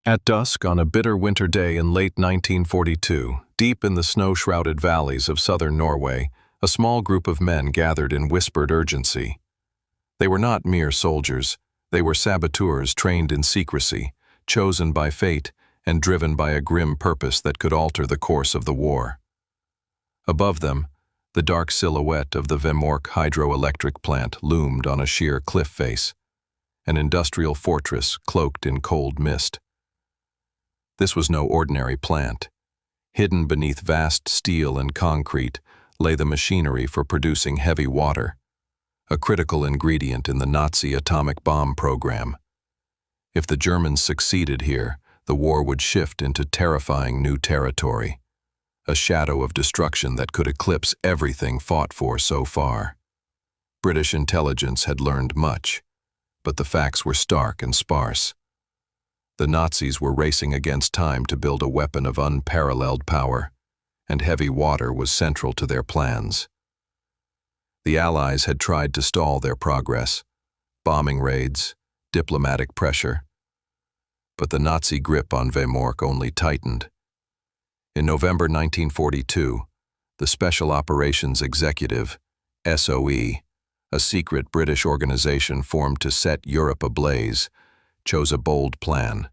At dusk on a bitter winter day in late 1942, deep in the snow-shrouded valleys of southern Norway, a small group of men gathered in whispered urgency. They were not mere soldiers. They were saboteurs trained in secrecy, chosen by fate, and driven by a grim purpose that could alter the course of the war. Above them, the dark silhouette of the Vemork hydroelectric plant loomed on a sheer cliff face, an industrial fortress cloaked in cold mist. This was no ordinary plant. Hidden beneath vast steel and concrete lay the machinery for producing heavy water, a critical ingredient in the Nazi atomic bomb program. If the Germans succeeded here, the war would shift into terrifying new territory, a shadow of destruction that could eclipse everything fought for so far. British intelligence had learned much, but the facts were stark and sparse. The Nazis were racing against time to build a weapon of unparalleled power, and heavy water was central to their plans. The Allies had tried to stall their progress, bombing raids, diplomatic pressure. But the Nazi grip on Vemork only tightened. In November 1942, the Special Operations Executive, SOE, a secret British organization formed to set Europe ablaze, chose a bold plan.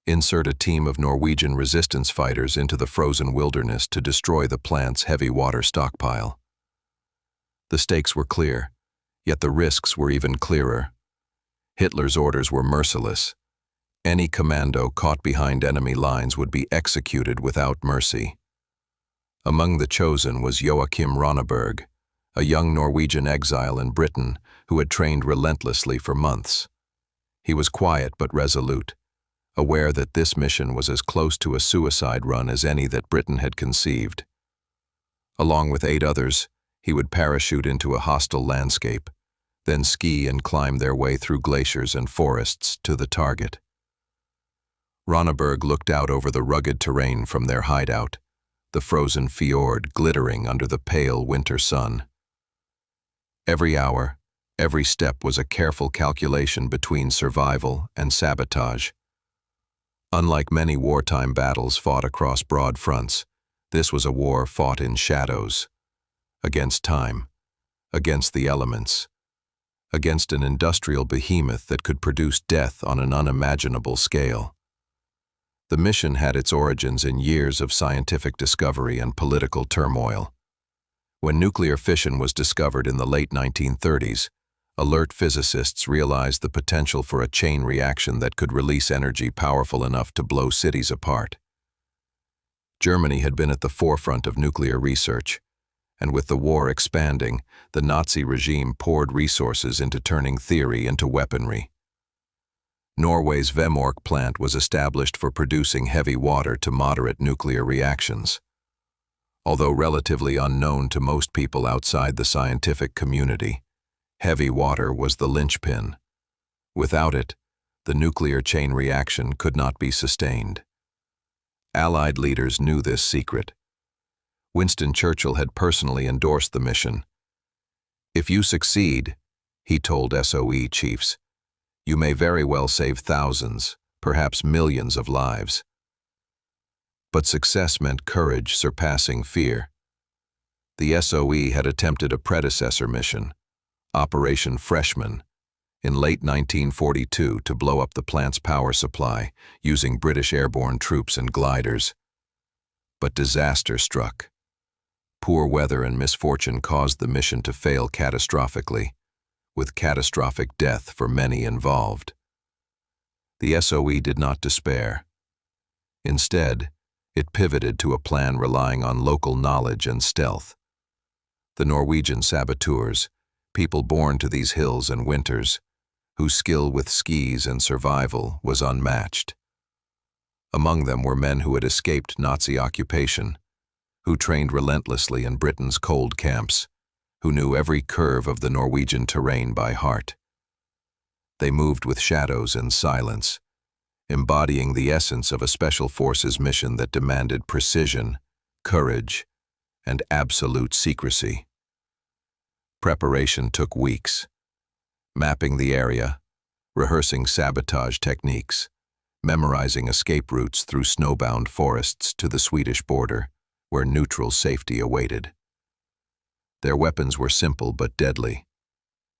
Insert a team of Norwegian resistance fighters into the frozen wilderness to destroy the plant's heavy water stockpile. The stakes were clear, yet the risks were even clearer. Hitler's orders were merciless. Any commando caught behind enemy lines would be executed without mercy. Among the chosen was Joachim Ronneberg, a young Norwegian exile in Britain who had trained relentlessly for months. He was quiet but resolute, aware that this mission was as close to a suicide run as any that Britain had conceived. Along with 8 others, he would parachute into a hostile landscape, then ski and climb their way through glaciers and forests to the target. Ronneberg looked out over the rugged terrain from their hideout, the frozen fjord glittering under the pale winter sun. Every hour, every step was a careful calculation between survival and sabotage. Unlike many wartime battles fought across broad fronts, this was a war fought in shadows, against time, against the elements, against an industrial behemoth that could produce death on an unimaginable scale. The mission had its origins in years of scientific discovery and political turmoil. When nuclear fission was discovered in the late 1930s, alert physicists realized the potential for a chain reaction that could release energy powerful enough to blow cities apart. Germany had been at the forefront of nuclear research, and with the war expanding, the Nazi regime poured resources into turning theory into weaponry. Norway's Vemork plant was established for producing heavy water to moderate nuclear reactions. Although relatively unknown to most people outside the scientific community, heavy water was the linchpin. Without it, the nuclear chain reaction could not be sustained. Allied leaders knew this secret. Winston Churchill had personally endorsed the mission. "If you succeed," he told SOE chiefs, "you may very well save thousands, perhaps millions of lives." But success meant courage surpassing fear. The SOE had attempted a predecessor mission, Operation Freshman, in late 1942 to blow up the plant's power supply using British airborne troops and gliders. But disaster struck. Poor weather and misfortune caused the mission to fail catastrophically, with catastrophic death for many involved. The SOE did not despair. Instead, it pivoted to a plan relying on local knowledge and stealth. The Norwegian saboteurs, people born to these hills and winters, whose skill with skis and survival was unmatched. Among them were men who had escaped Nazi occupation, who trained relentlessly in Britain's cold camps, who knew every curve of the Norwegian terrain by heart. They moved with shadows and silence, embodying the essence of a special forces mission that demanded precision, courage, and absolute secrecy. Preparation took weeks. Mapping the area, rehearsing sabotage techniques, memorizing escape routes through snowbound forests to the Swedish border, where neutral safety awaited. Their weapons were simple but deadly.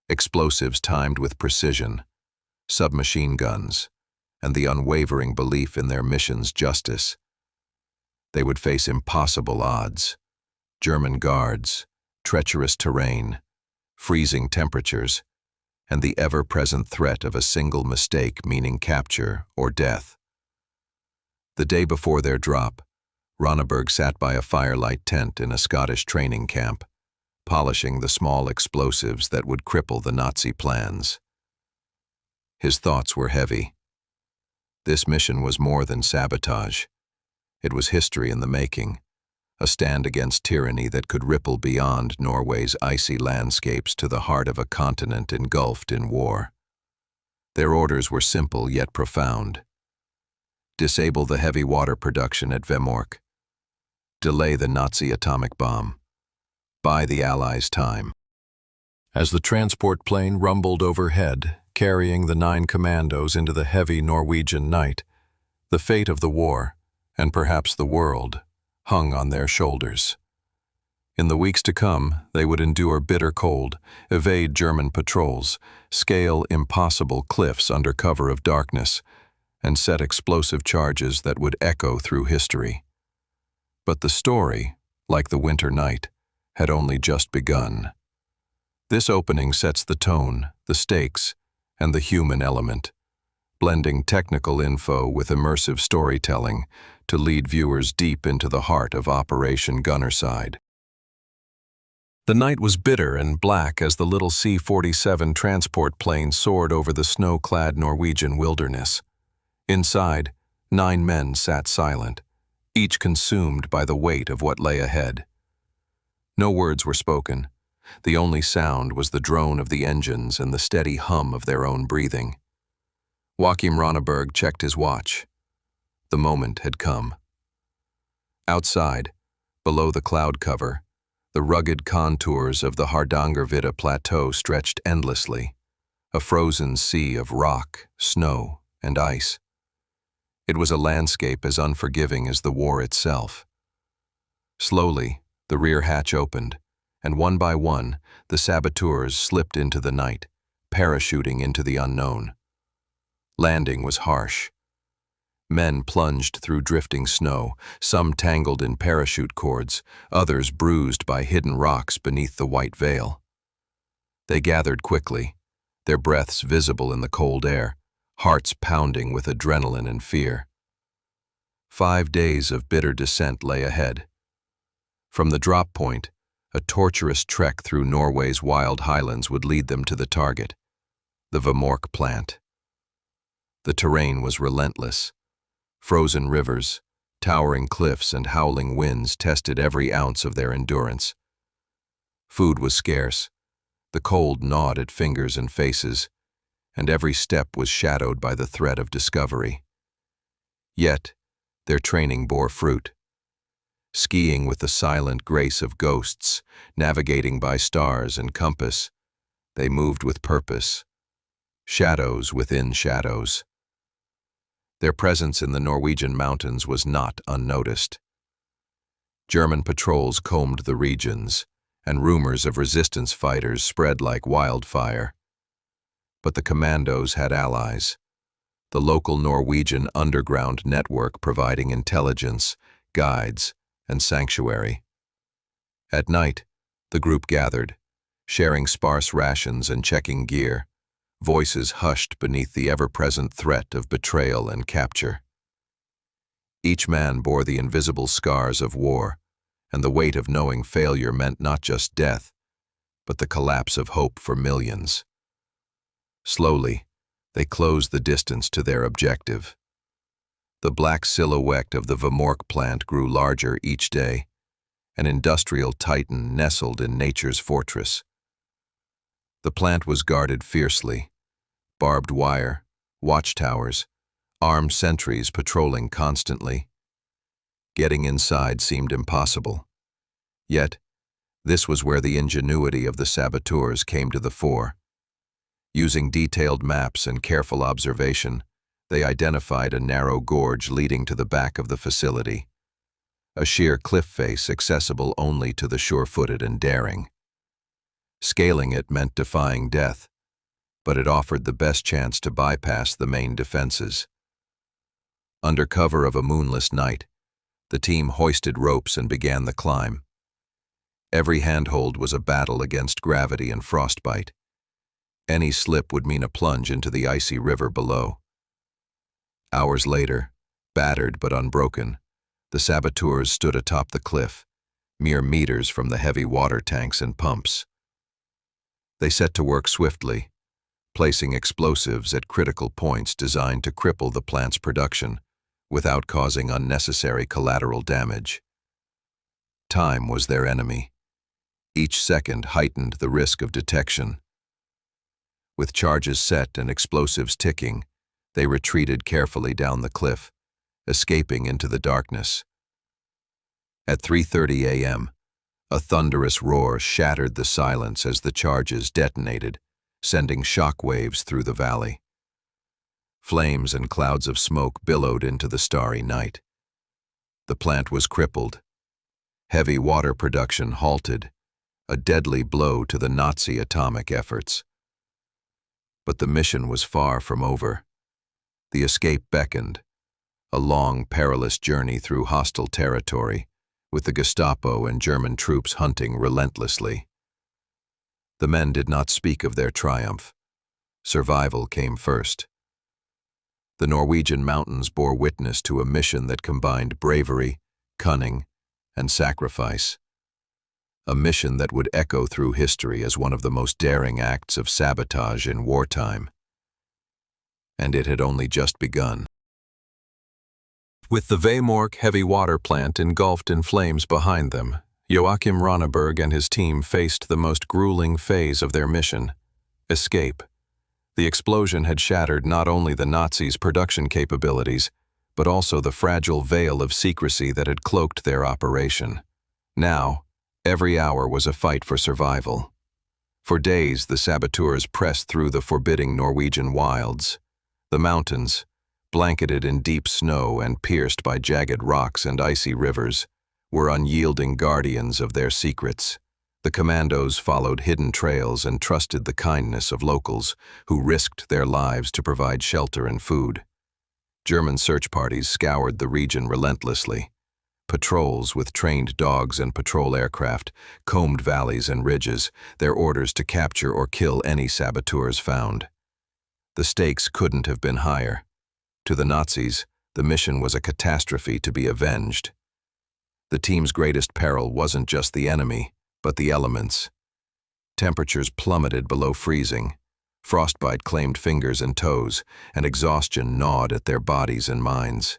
Explosives timed with precision, submachine guns, and the unwavering belief in their mission's justice. They would face impossible odds: German guards, treacherous terrain, freezing temperatures, and the ever-present threat of a single mistake meaning capture or death. The day before their drop, Ronneberg sat by a firelight tent in a Scottish training camp, polishing the small explosives that would cripple the Nazi plans. His thoughts were heavy. This mission was more than sabotage. It was history in the making, a stand against tyranny that could ripple beyond Norway's icy landscapes to the heart of a continent engulfed in war. Their orders were simple yet profound. Disable the heavy water production at Vemork. Delay the Nazi atomic bomb. Buy the Allies time. As the transport plane rumbled overhead, carrying the 9 commandos into the heavy Norwegian night, the fate of the war, and perhaps the world, hung on their shoulders. In the weeks to come, they would endure bitter cold, evade German patrols, scale impossible cliffs under cover of darkness, and set explosive charges that would echo through history. But the story, like the winter night, had only just begun. This opening sets the tone, the stakes, and the human element, blending technical info with immersive storytelling to lead viewers deep into the heart of Operation Gunnerside. The night was bitter and black as the little C-47 transport plane soared over the snow-clad Norwegian wilderness. Inside, 9 men sat silent, each consumed by the weight of what lay ahead. No words were spoken. The only sound was the drone of the engines and the steady hum of their own breathing. Joachim Ronneberg checked his watch. The moment had come. Outside, below the cloud cover, the rugged contours of the Hardangervidda Plateau stretched endlessly, a frozen sea of rock, snow, and ice. It was a landscape as unforgiving as the war itself. Slowly, the rear hatch opened, and one by one, the saboteurs slipped into the night, parachuting into the unknown. Landing was harsh. Men plunged through drifting snow, some tangled in parachute cords, others bruised by hidden rocks beneath the white veil. They gathered quickly, their breaths visible in the cold air, hearts pounding with adrenaline and fear. 5 days of bitter descent lay ahead. From the drop point, a torturous trek through Norway's wild highlands would lead them to the target, the Vemork plant. The terrain was relentless. Frozen rivers, towering cliffs, and howling winds tested every ounce of their endurance. Food was scarce. The cold gnawed at fingers and faces, and every step was shadowed by the threat of discovery. Yet, their training bore fruit. Skiing with the silent grace of ghosts, navigating by stars and compass, they moved with purpose. Shadows within shadows. Their presence in the Norwegian mountains was not unnoticed. German patrols combed the regions, and rumors of resistance fighters spread like wildfire. But the commandos had allies. The local Norwegian underground network providing intelligence, guides, and sanctuary. At night, the group gathered, sharing sparse rations and checking gear, voices hushed beneath the ever-present threat of betrayal and capture. Each man bore the invisible scars of war, and the weight of knowing failure meant not just death, but the collapse of hope for millions. Slowly, they closed the distance to their objective. The black silhouette of the Vemork plant grew larger each day, an industrial titan nestled in nature's fortress. The plant was guarded fiercely, barbed wire, watchtowers, armed sentries patrolling constantly. Getting inside seemed impossible. Yet, this was where the ingenuity of the saboteurs came to the fore. Using detailed maps and careful observation, They identified a narrow gorge leading to the back of the facility, a sheer cliff face accessible only to the sure-footed and daring. Scaling it meant defying death, but it offered the best chance to bypass the main defenses. Under cover of a moonless night, the team hoisted ropes and began the climb. Every handhold was a battle against gravity and frostbite. Any slip would mean a plunge into the icy river below. Hours later, battered but unbroken, the saboteurs stood atop the cliff, mere meters from the heavy water tanks and pumps. They set to work swiftly, placing explosives at critical points designed to cripple the plant's production without causing unnecessary collateral damage. Time was their enemy. Each second heightened the risk of detection. With charges set and explosives ticking, they retreated carefully down the cliff, escaping into the darkness. At 3:30 a.m., a thunderous roar shattered the silence as the charges detonated, sending shock waves through the valley. Flames and clouds of smoke billowed into the starry night. The plant was crippled. Heavy water production halted, a deadly blow to the Nazi atomic efforts. But the mission was far from over. The escape beckoned, a long, perilous journey through hostile territory, with the Gestapo and German troops hunting relentlessly. The men did not speak of their triumph. Survival came first. The Norwegian mountains bore witness to a mission that combined bravery, cunning, and sacrifice. A mission that would echo through history as one of the most daring acts of sabotage in wartime. And it had only just begun. With the Vemork heavy water plant engulfed in flames behind them, Joachim Ronneberg and his team faced the most grueling phase of their mission: escape. The explosion had shattered not only the Nazis' production capabilities, but also the fragile veil of secrecy that had cloaked their operation. Now, every hour was a fight for survival. For days, the saboteurs pressed through the forbidding Norwegian wilds. The mountains, blanketed in deep snow and pierced by jagged rocks and icy rivers, were unyielding guardians of their secrets. The commandos followed hidden trails and trusted the kindness of locals who risked their lives to provide shelter and food. German search parties scoured the region relentlessly. Patrols with trained dogs and patrol aircraft combed valleys and ridges, their orders to capture or kill any saboteurs found. The stakes couldn't have been higher. To the Nazis, the mission was a catastrophe to be avenged. The team's greatest peril wasn't just the enemy, but the elements. Temperatures plummeted below freezing. Frostbite claimed fingers and toes, and exhaustion gnawed at their bodies and minds.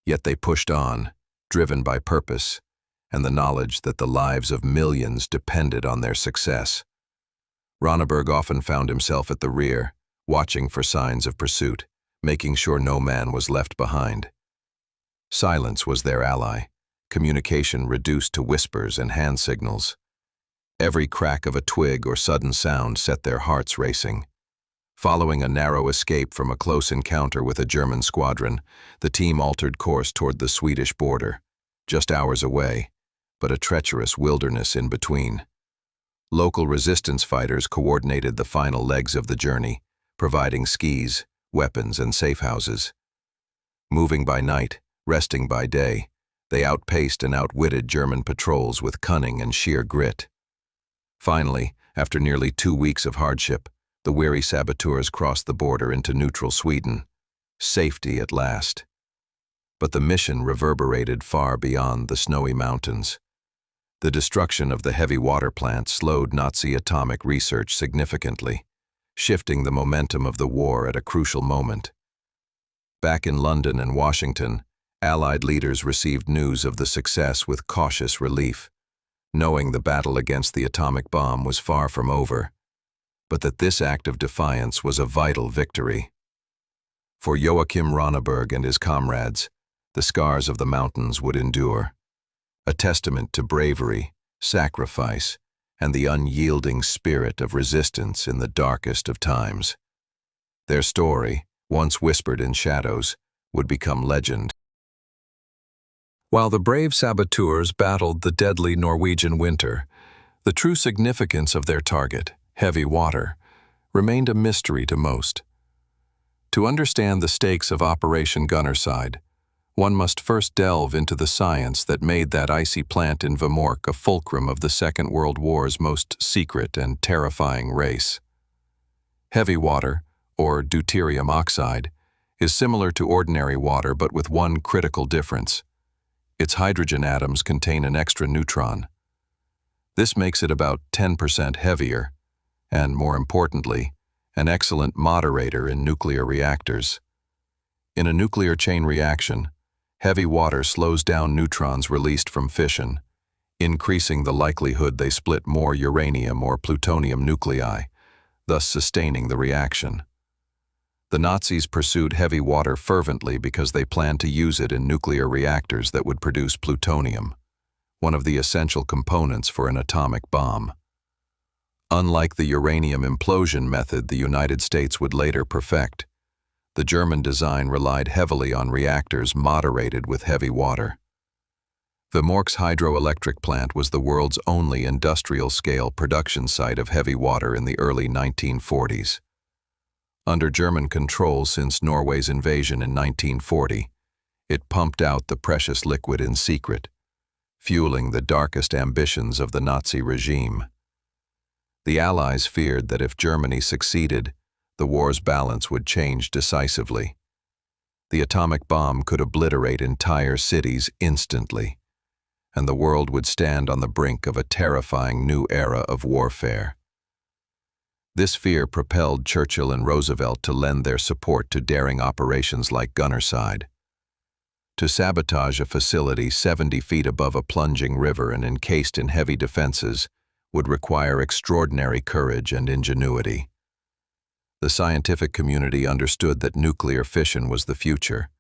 Yet they pushed on, driven by purpose, and the knowledge that the lives of millions depended on their success. Ronneberg often found himself at the rear, watching for signs of pursuit, making sure no man was left behind. Silence was their ally, communication reduced to whispers and hand signals. Every crack of a twig or sudden sound set their hearts racing. Following a narrow escape from a close encounter with a German squadron, the team altered course toward the Swedish border, just hours away, but a treacherous wilderness in between. Local resistance fighters coordinated the final legs of the journey, providing skis, weapons, and safe houses. Moving by night, resting by day, they outpaced and outwitted German patrols with cunning and sheer grit. Finally, after nearly 2 weeks of hardship, the weary saboteurs crossed the border into neutral Sweden. Safety at last. But the mission reverberated far beyond the snowy mountains. The destruction of the heavy water plant slowed Nazi atomic research significantly, shifting the momentum of the war at a crucial moment. Back in London and Washington, Allied leaders received news of the success with cautious relief, knowing the battle against the atomic bomb was far from over, but that this act of defiance was a vital victory. For Joachim Ronneberg and his comrades, the scars of the mountains would endure, a testament to bravery, sacrifice, and the unyielding spirit of resistance in the darkest of times. Their story, once whispered in shadows, would become legend. While the brave saboteurs battled the deadly Norwegian winter, the true significance of their target, heavy water, remained a mystery to most. To understand the stakes of Operation Gunnerside, one must first delve into the science that made that icy plant in Vemork a fulcrum of the Second World War's most secret and terrifying race. Heavy water, or deuterium oxide, is similar to ordinary water but with one critical difference. Its hydrogen atoms contain an extra neutron. This makes it about 10% heavier, and more importantly, an excellent moderator in nuclear reactors. In a nuclear chain reaction, heavy water slows down neutrons released from fission, increasing the likelihood they split more uranium or plutonium nuclei, thus sustaining the reaction. The Nazis pursued heavy water fervently because they planned to use it in nuclear reactors that would produce plutonium, one of the essential components for an atomic bomb. Unlike the uranium implosion method the United States would later perfect, the German design relied heavily on reactors moderated with heavy water. Vemork's hydroelectric plant was the world's only industrial-scale production site of heavy water in the early 1940s. Under German control since Norway's invasion in 1940, it pumped out the precious liquid in secret, fueling the darkest ambitions of the Nazi regime. The Allies feared that if Germany succeeded, the war's balance would change decisively. The atomic bomb could obliterate entire cities instantly, and the world would stand on the brink of a terrifying new era of warfare. This fear propelled Churchill and Roosevelt to lend their support to daring operations like Gunnerside. To sabotage a facility 70 feet above a plunging river and encased in heavy defenses would require extraordinary courage and ingenuity. The scientific community understood that nuclear fission was the future,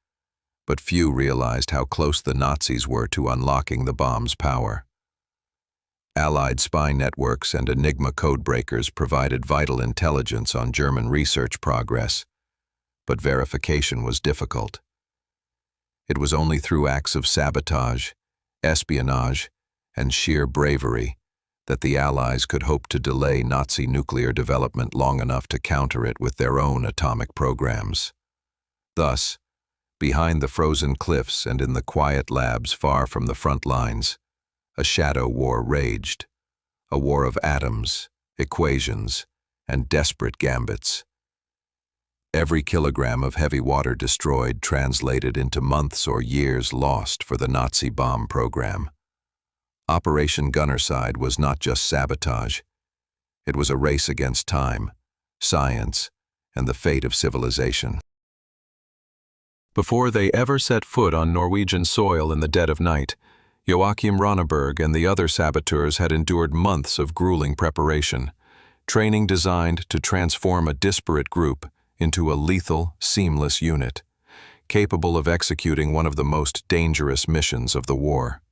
but few realized how close the Nazis were to unlocking the bomb's power. Allied spy networks and Enigma codebreakers provided vital intelligence on German research progress, but verification was difficult. It was only through acts of sabotage, espionage, and sheer bravery that the Allies could hope to delay Nazi nuclear development long enough to counter it with their own atomic programs. Thus, behind the frozen cliffs and in the quiet labs far from the front lines, a shadow war raged, a war of atoms, equations, and desperate gambits. Every kilogram of heavy water destroyed translated into months or years lost for the Nazi bomb program. Operation Gunnerside was not just sabotage. It was a race against time, science, and the fate of civilization. Before they ever set foot on Norwegian soil in the dead of night, Joachim Ronneberg and the other saboteurs had endured months of grueling preparation, training designed to transform a disparate group into a lethal, seamless unit, capable of executing one of the most dangerous missions of the war.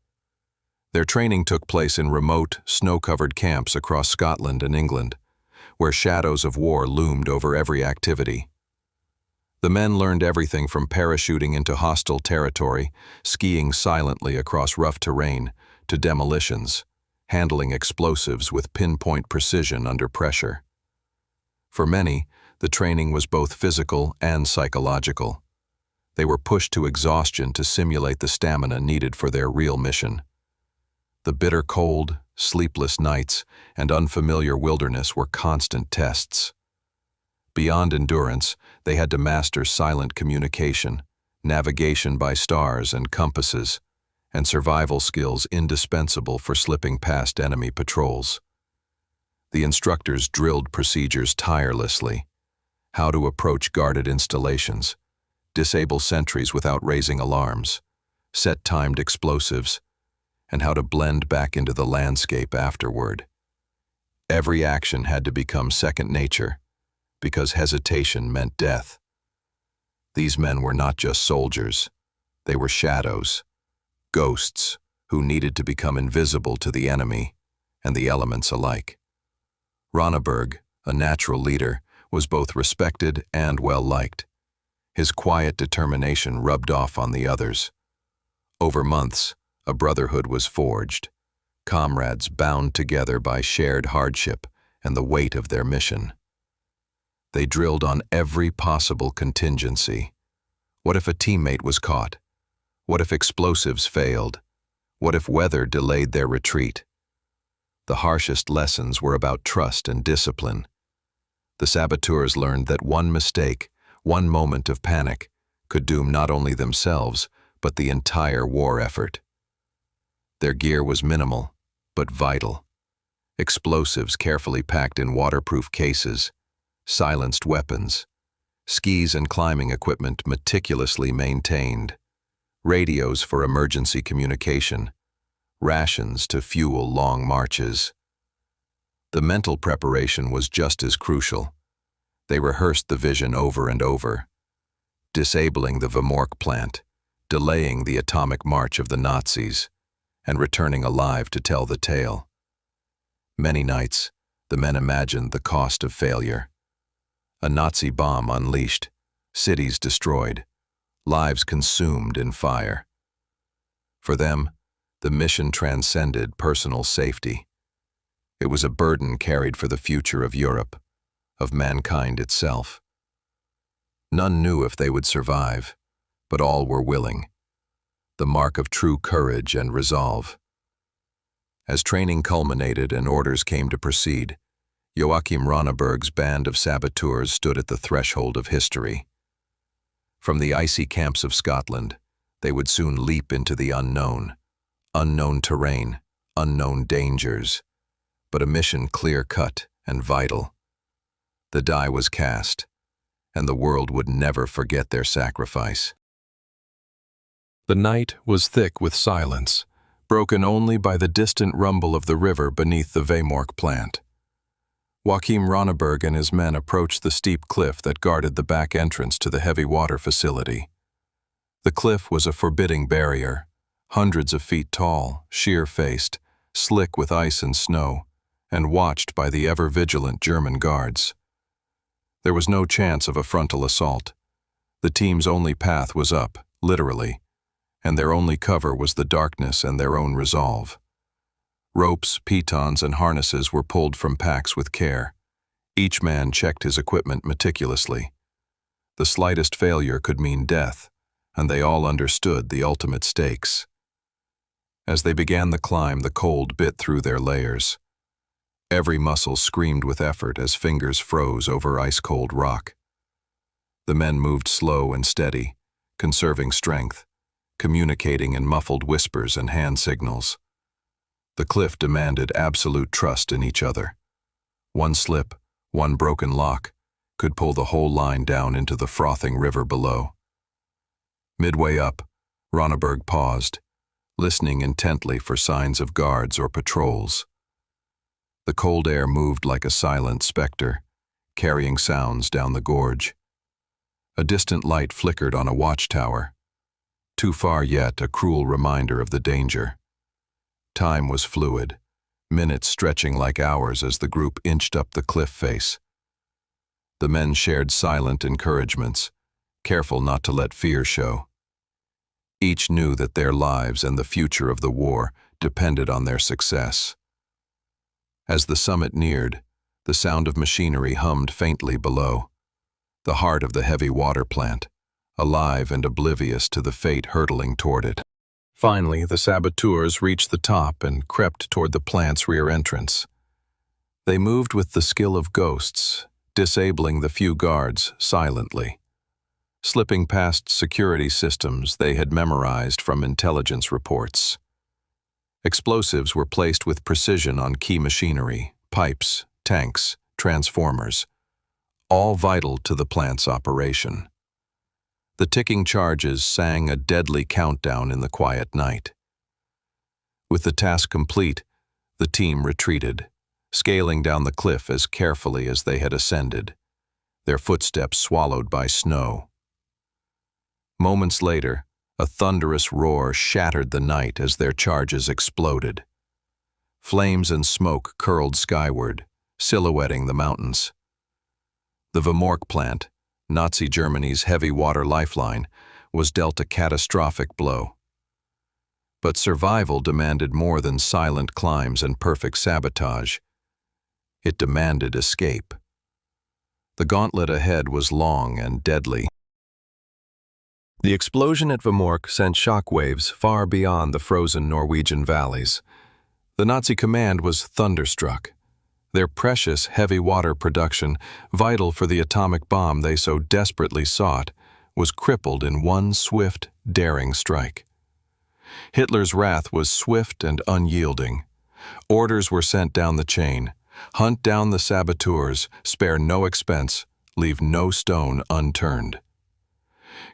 Their training took place in remote, snow-covered camps across Scotland and England, where shadows of war loomed over every activity. The men learned everything from parachuting into hostile territory, skiing silently across rough terrain, to demolitions, handling explosives with pinpoint precision under pressure. For many, the training was both physical and psychological. They were pushed to exhaustion to simulate the stamina needed for their real mission. The bitter cold, sleepless nights, and unfamiliar wilderness were constant tests. Beyond endurance, they had to master silent communication, navigation by stars and compasses, and survival skills indispensable for slipping past enemy patrols. The instructors drilled procedures tirelessly: how to approach guarded installations, disable sentries without raising alarms, set timed explosives, and how to blend back into the landscape afterward. Every action had to become second nature, because hesitation meant death. These men were not just soldiers, they were shadows, ghosts who needed to become invisible to the enemy and the elements alike. Ronneberg, a natural leader, was both respected and well-liked. His quiet determination rubbed off on the others. Over months, a brotherhood was forged, comrades bound together by shared hardship and the weight of their mission. They drilled on every possible contingency. What if a teammate was caught? What if explosives failed? What if weather delayed their retreat? The harshest lessons were about trust and discipline. The saboteurs learned that one mistake, one moment of panic, could doom not only themselves, but the entire war effort. Their gear was minimal, but vital. Explosives carefully packed in waterproof cases, silenced weapons, skis and climbing equipment meticulously maintained, radios for emergency communication, rations to fuel long marches. The mental preparation was just as crucial. They rehearsed the vision over and over, disabling the Vemork plant, delaying the atomic march of the Nazis, and returning alive to tell the tale. Many nights, the men imagined the cost of failure. A Nazi bomb unleashed, cities destroyed, lives consumed in fire. For them, the mission transcended personal safety. It was a burden carried for the future of Europe, of mankind itself. None knew if they would survive, but all were willing, the mark of true courage and resolve. As training culminated and orders came to proceed, Joachim Ronneberg's band of saboteurs stood at the threshold of history. From the icy camps of Scotland, they would soon leap into the unknown terrain, unknown dangers, but a mission clear-cut and vital. The die was cast, and the world would never forget their sacrifice. The night was thick with silence, broken only by the distant rumble of the river beneath the Vemork plant. Joachim Ronneberg and his men approached the steep cliff that guarded the back entrance to the heavy water facility. The cliff was a forbidding barrier, hundreds of feet tall, sheer-faced, slick with ice and snow, and watched by the ever-vigilant German guards. There was no chance of a frontal assault. The team's only path was up, literally, and their only cover was the darkness and their own resolve. Ropes, pitons, and harnesses were pulled from packs with care. Each man checked his equipment meticulously. The slightest failure could mean death, and they all understood the ultimate stakes. As they began the climb, the cold bit through their layers. Every muscle screamed with effort as fingers froze over ice-cold rock. The men moved slow and steady, conserving strength, communicating in muffled whispers and hand signals. The cliff demanded absolute trust in each other. One slip, one broken lock, could pull the whole line down into the frothing river below. Midway up, Ronneberg paused, listening intently for signs of guards or patrols. The cold air moved like a silent specter, carrying sounds down the gorge. A distant light flickered on a watchtower. Too far yet, a cruel reminder of the danger. Time was fluid, minutes stretching like hours as the group inched up the cliff face. The men shared silent encouragements, careful not to let fear show. Each knew that their lives and the future of the war depended on their success. As the summit neared, the sound of machinery hummed faintly below. The heart of the heavy water plant, alive and oblivious to the fate hurtling toward it. Finally, the saboteurs reached the top and crept toward the plant's rear entrance. They moved with the skill of ghosts, disabling the few guards silently, slipping past security systems they had memorized from intelligence reports. Explosives were placed with precision on key machinery, pipes, tanks, transformers, all vital to the plant's operation. The ticking charges sang a deadly countdown in the quiet night. With the task complete, the team retreated, scaling down the cliff as carefully as they had ascended, their footsteps swallowed by snow. Moments later, a thunderous roar shattered the night as their charges exploded. Flames and smoke curled skyward, silhouetting the mountains. The Vemork plant, Nazi Germany's heavy water lifeline, was dealt a catastrophic blow. But survival demanded more than silent climbs and perfect sabotage. It demanded escape. The gauntlet ahead was long and deadly. The explosion at Vemork sent shockwaves far beyond the frozen Norwegian valleys. The Nazi command was thunderstruck. Their precious heavy water production, vital for the atomic bomb they so desperately sought, was crippled in one swift, daring strike. Hitler's wrath was swift and unyielding. Orders were sent down the chain. Hunt down the saboteurs, spare no expense, leave no stone unturned.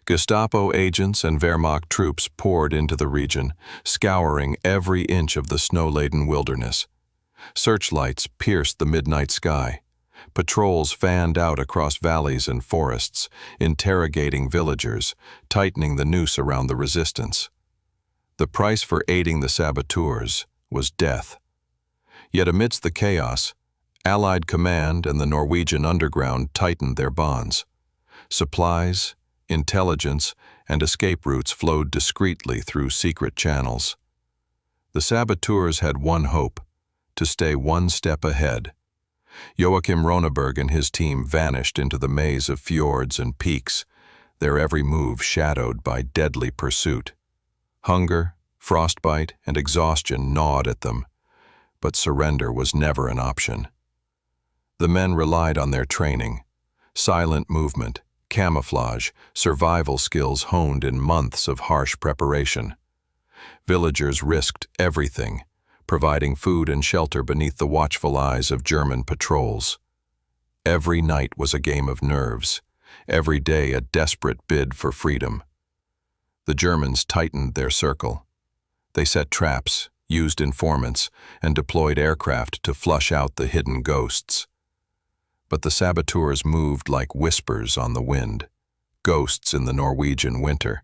Gestapo agents and Wehrmacht troops poured into the region, scouring every inch of the snow-laden wilderness. Searchlights pierced the midnight sky. Patrols fanned out across valleys and forests, interrogating villagers, tightening the noose around the resistance. The price for aiding the saboteurs was death. Yet amidst the chaos, Allied command and the Norwegian underground tightened their bonds. Supplies, intelligence, and escape routes flowed discreetly through secret channels. The saboteurs had one hope: to stay one step ahead. Joachim Ronneberg and his team vanished into the maze of fjords and peaks, their every move shadowed by deadly pursuit. Hunger, frostbite, and exhaustion gnawed at them, but surrender was never an option. The men relied on their training: silent movement, camouflage, survival skills honed in months of harsh preparation. Villagers risked everything, providing food and shelter beneath the watchful eyes of German patrols. Every night was a game of nerves, every day a desperate bid for freedom. The Germans tightened their circle. They set traps, used informants, and deployed aircraft to flush out the hidden ghosts. But the saboteurs moved like whispers on the wind, ghosts in the Norwegian winter.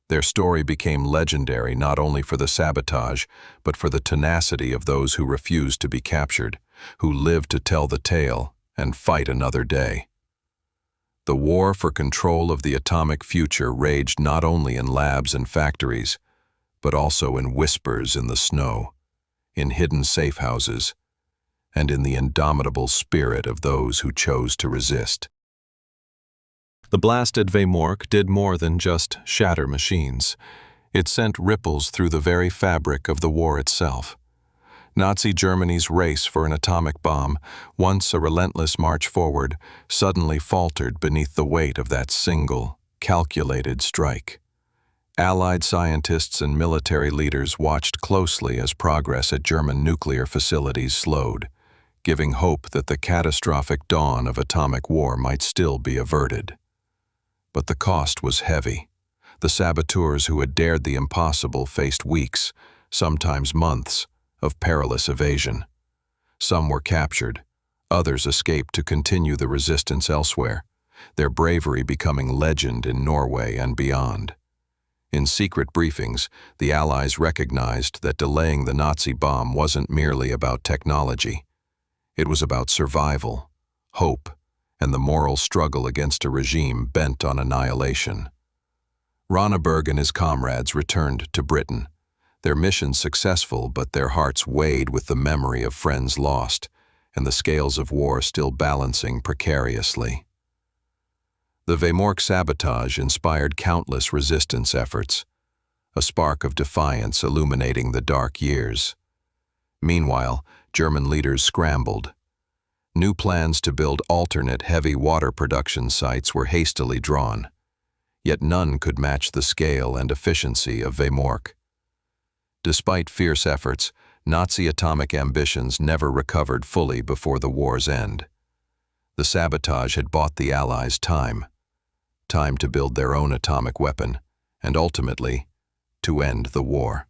Their story became legendary not only for the sabotage, but for the tenacity of those who refused to be captured, who lived to tell the tale and fight another day. The war for control of the atomic future raged not only in labs and factories, but also in whispers in the snow, in hidden safe houses, and in the indomitable spirit of those who chose to resist. The blast at Vemork did more than just shatter machines. It sent ripples through the very fabric of the war itself. Nazi Germany's race for an atomic bomb, once a relentless march forward, suddenly faltered beneath the weight of that single, calculated strike. Allied scientists and military leaders watched closely as progress at German nuclear facilities slowed, giving hope that the catastrophic dawn of atomic war might still be averted. But the cost was heavy. The saboteurs who had dared the impossible faced weeks, sometimes months, of perilous evasion. Some were captured, others escaped to continue the resistance elsewhere, their bravery becoming legend in Norway and beyond. In secret briefings, the Allies recognized that delaying the Nazi bomb wasn't merely about technology. It was about survival, hope, and the moral struggle against a regime bent on annihilation. Ronneberg and his comrades returned to Britain, their mission successful, but their hearts weighed with the memory of friends lost and the scales of war still balancing precariously. The Vemork sabotage inspired countless resistance efforts, a spark of defiance illuminating the dark years. Meanwhile, German leaders scrambled. New plans to build alternate heavy water production sites were hastily drawn, yet none could match the scale and efficiency of Vemork. Despite fierce efforts, Nazi atomic ambitions never recovered fully before the war's end. The sabotage had bought the Allies time to build their own atomic weapon, and ultimately, to end the war.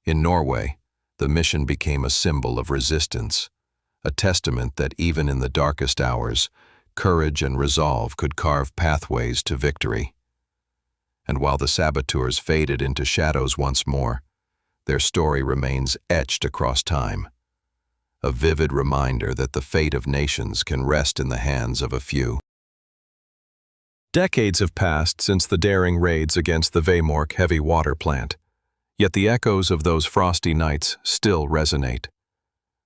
In Norway, the mission became a symbol of resistance, a testament that even in the darkest hours, courage and resolve could carve pathways to victory. And while the saboteurs faded into shadows once more, their story remains etched across time, a vivid reminder that the fate of nations can rest in the hands of a few. Decades have passed since the daring raids against the Vemork heavy water plant, yet the echoes of those frosty nights still resonate.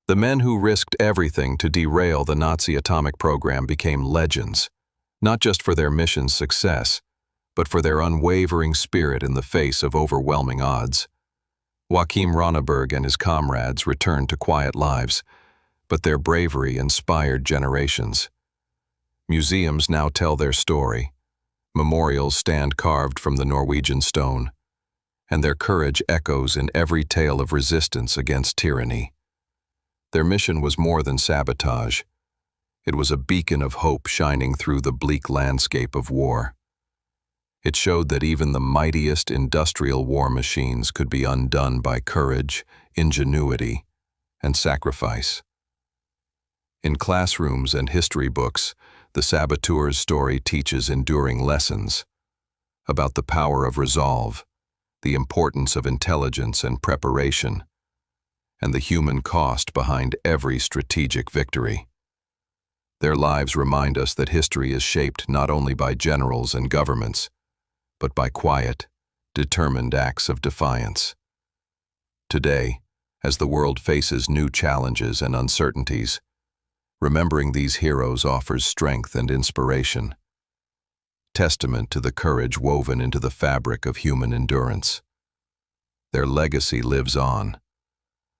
The men who risked everything to derail the Nazi atomic program became legends, not just for their mission's success, but for their unwavering spirit in the face of overwhelming odds. Joachim Ronneberg and his comrades returned to quiet lives, but their bravery inspired generations. Museums now tell their story. Memorials stand carved from the Norwegian stone, and their courage echoes in every tale of resistance against tyranny. Their mission was more than sabotage. It was a beacon of hope shining through the bleak landscape of war. It showed that even the mightiest industrial war machines could be undone by courage, ingenuity, and sacrifice. In classrooms and history books, the saboteur's story teaches enduring lessons about the power of resolve, the importance of intelligence and preparation, and the human cost behind every strategic victory. Their lives remind us that history is shaped not only by generals and governments, but by quiet, determined acts of defiance. Today, as the world faces new challenges and uncertainties, remembering these heroes offers strength and inspiration, testament to the courage woven into the fabric of human endurance. Their legacy lives on,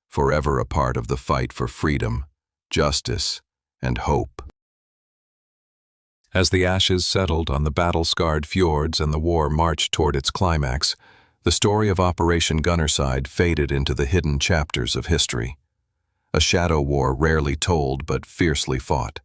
forever a part of the fight for freedom, justice, and hope. As the ashes settled on the battle-scarred fjords and the war marched toward its climax, the story of Operation Gunnerside faded into the hidden chapters of history. A shadow war rarely told but fiercely fought.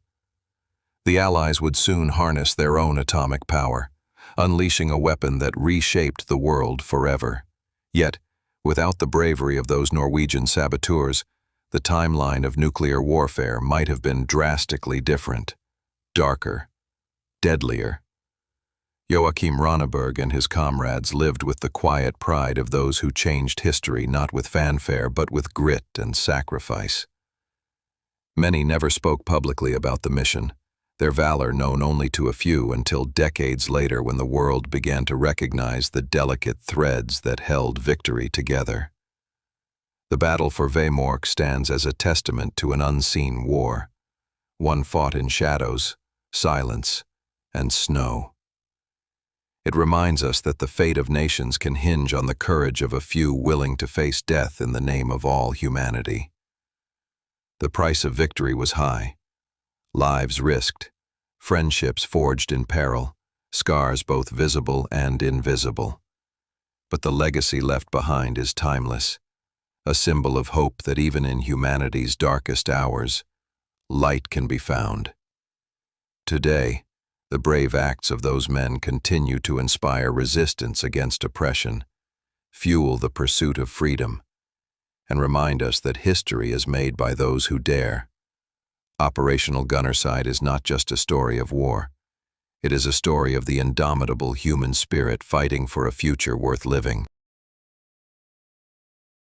The Allies would soon harness their own atomic power, unleashing a weapon that reshaped the world forever. Yet, without the bravery of those Norwegian saboteurs, the timeline of nuclear warfare might have been drastically different, darker, deadlier. Joachim Ronneberg and his comrades lived with the quiet pride of those who changed history not with fanfare but with grit and sacrifice. Many never spoke publicly about the mission, their valor known only to a few until decades later when the world began to recognize the delicate threads that held victory together. The battle for Vemork stands as a testament to an unseen war, one fought in shadows, silence, and snow. It reminds us that the fate of nations can hinge on the courage of a few willing to face death in the name of all humanity. The price of victory was high. Lives risked, friendships forged in peril, scars both visible and invisible. But the legacy left behind is timeless, a symbol of hope that even in humanity's darkest hours, light can be found. Today, the brave acts of those men continue to inspire resistance against oppression, fuel the pursuit of freedom, and remind us that history is made by those who dare. Operational Gunnerside is not just a story of war. It is a story of the indomitable human spirit fighting for a future worth living.